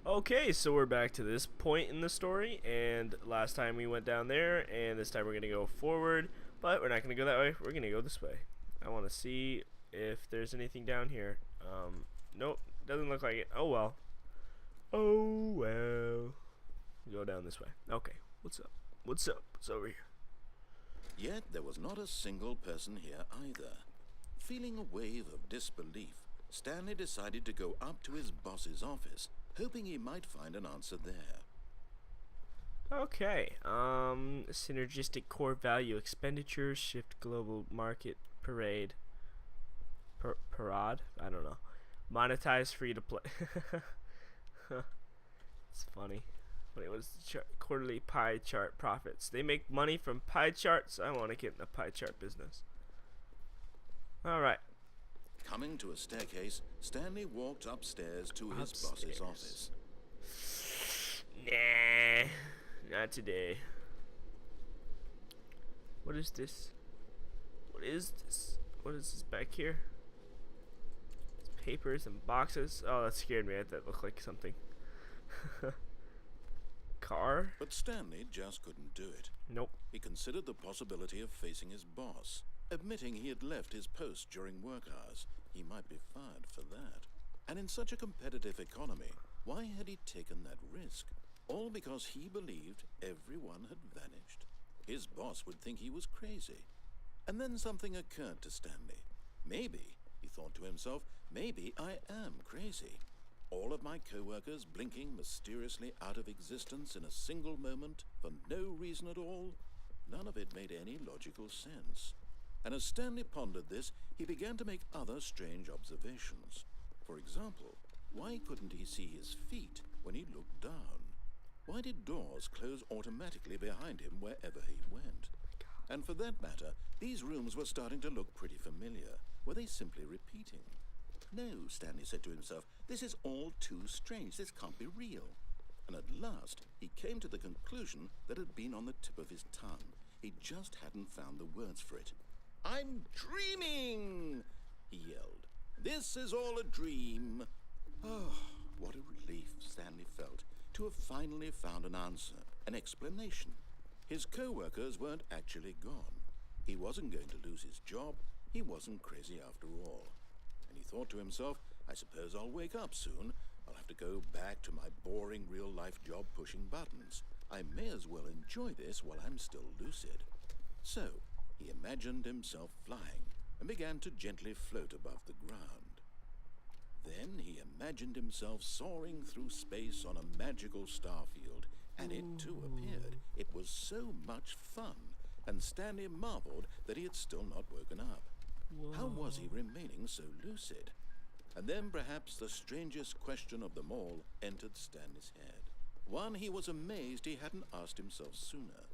Okay, so we're back to this point in the story, and last time we went down there, and this time we're gonna go forward, but we're not gonna go that way. We're gonna go this way. I want to see if there's anything down here. Nope, doesn't look like it. Oh well. Oh well. Go down this way. Okay, what's up? What's up? What's over here? Yet there was not a single person here either. Feeling a wave of disbelief, Stanley decided to go up to his boss's office, hoping he might find an answer there. Okay, synergistic core value expenditures, shift global market parade, parade? I don't know. Monetize free to play. It's funny. Wait, what is the quarterly pie chart profits? They make money from pie charts. I want to get in the pie chart business. Alright. Coming to a staircase, Stanley walked upstairs to his boss's office. Nah, not today. What is this? What is this? What is this back here? It's papers and boxes. Oh, that scared me. That looked like something. Car? But Stanley just couldn't do it. Nope. He considered the possibility of facing his boss. Admitting he had left his post during work hours, he might be fired for that. And in such a competitive economy, why had he taken that risk? All because he believed everyone had vanished. His boss would think he was crazy. And then something occurred to Stanley. Maybe, he thought to himself, maybe I am crazy. All of my co-workers blinking mysteriously out of existence in a single moment for no reason at all? None of it made any logical sense. And as Stanley pondered this, he began to make other strange observations. For example, why couldn't he see his feet when he looked down? Why did doors close automatically behind him wherever he went? And for that matter, these rooms were starting to look pretty familiar. Were they simply repeating? No, Stanley said to himself, this is all too strange. This can't be real. And at last, he came to the conclusion that had been on the tip of his tongue. He just hadn't found the words for it. I'm dreaming, he yelled. This is all a dream. Oh, what a relief Stanley felt to have finally found an answer, an explanation. His co-workers weren't actually gone. He wasn't going to lose his job. He wasn't crazy after all. And he thought to himself, I suppose I'll wake up soon. I'll have to go back to my boring real-life job pushing buttons. I may as well enjoy this while I'm still lucid. So, he imagined himself flying and began to gently float above the ground. Then he imagined himself soaring through space on a magical starfield, and it too appeared. It was so much fun, and Stanley marveled that he had still not woken up. Whoa. How was he remaining so lucid? And then perhaps the strangest question of them all entered Stanley's head. One he was amazed he hadn't asked himself sooner.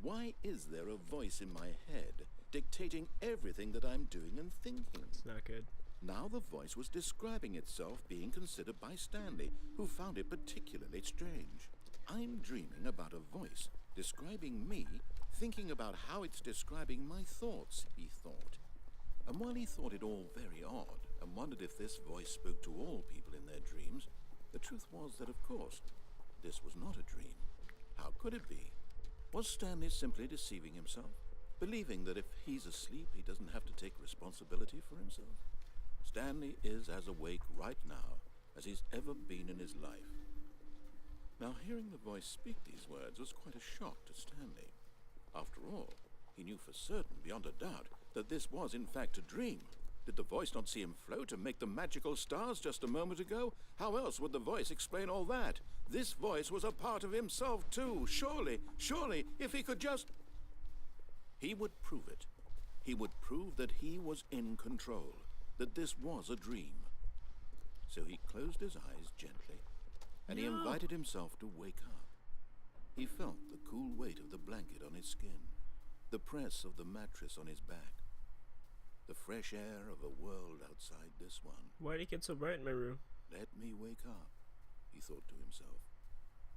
Why is there a voice in my head dictating everything that I'm doing and thinking? It's not good. Now the voice was describing itself being considered by Stanley, who found it particularly strange. I'm dreaming about a voice describing me, thinking about how it's describing my thoughts, he thought. And while he thought it all very odd and wondered if this voice spoke to all people in their dreams, the truth was that, of course, this was not a dream. How could it be? Was Stanley simply deceiving himself, believing that if he's asleep, he doesn't have to take responsibility for himself? Stanley is as awake right now as he's ever been in his life. Now, hearing the voice speak these words was quite a shock to Stanley. After all, he knew for certain, beyond a doubt, that this was in fact a dream. Did the voice not see him float and make the magical stars just a moment ago? How else would the voice explain all that? This voice was a part of himself too. Surely, if he could just... He would prove it. He would prove that he was in control, that this was a dream. So he closed his eyes gently, and he invited himself to wake up. He felt the cool weight of the blanket on his skin, the press of the mattress on his back, the fresh air of a world outside this one. Why did it get so bright in my room? Let me wake up, he thought to himself.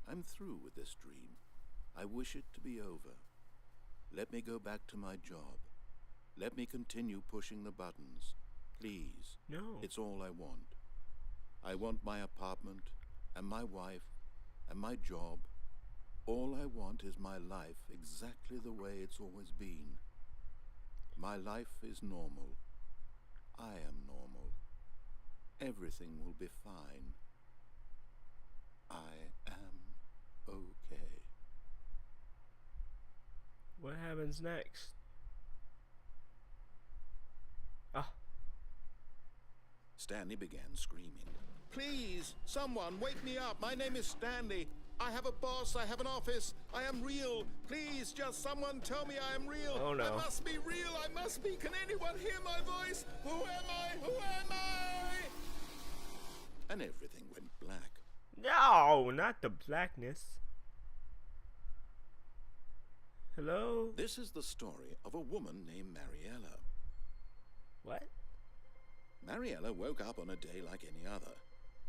I'm through with this dream. I wish it to be over. Let me go back to my job. Let me continue pushing the buttons. Please. No. It's all I want. I want my apartment. and my wife, and my job. All I want is my life exactly the way it's always been. My life is normal. I am normal. Everything will be fine. I am okay. What happens next? Ah. Stanley began screaming. Please, someone, wake me up. My name is Stanley. I have a boss. I have an office. I am real. Please, just someone tell me I am real. Oh, no. I must be real. I must be. Can anyone hear my voice? Who am I? Who am I? And everything went black. No, not the blackness. Hello? This is the story of a woman named Mariella. What? Mariella woke up on a day like any other.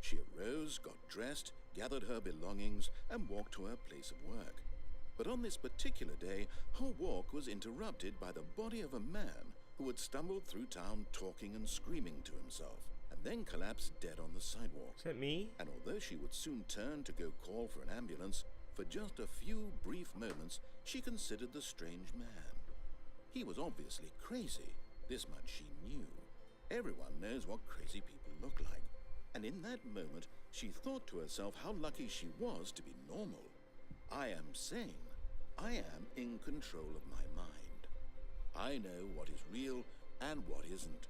She arose, got dressed, gathered her belongings, and walked to her place of work. But on this particular day, her walk was interrupted by the body of a man who had stumbled through town talking and screaming to himself, and then collapsed dead on the sidewalk. Is that me? And although she would soon turn to go call for an ambulance, for just a few brief moments, she considered the strange man. He was obviously crazy. This much she knew. Everyone knows what crazy people look like. And in that moment, she thought to herself how lucky she was to be normal. I am sane. I am in control of my mind. I know what is real and what isn't.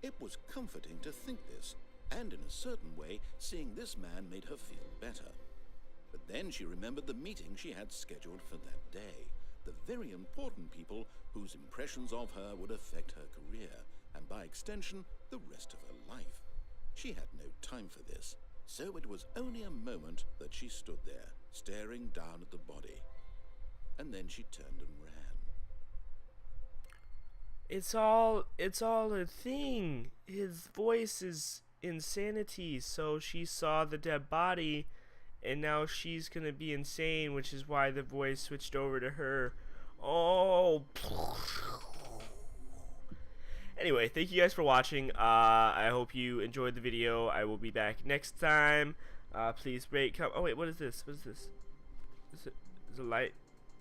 It was comforting to think this, and in a certain way, seeing this man made her feel better. But then she remembered the meeting she had scheduled for that day, the very important people whose impressions of her would affect her career, and by extension, the rest of her life. She had no time for this, so it was only a moment that she stood there, staring down at the body. And then she turned and ran. It's all a thing. His voice is insanity, so she saw the dead body, and now she's gonna be insane, which is why the voice switched over to her. Oh. Anyway, thank you guys for watching. I hope you enjoyed the video. I will be back next time. Please rate, comment. Oh wait, what is this? What is this? Is it a light?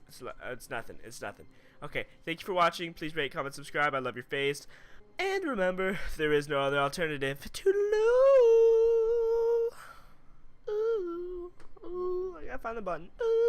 It's nothing. It's nothing. Okay, thank you for watching. Please rate, comment, subscribe. I love your face. And remember, there is no other alternative to lose. Ooh, ooh, I gotta find the button. Ooh.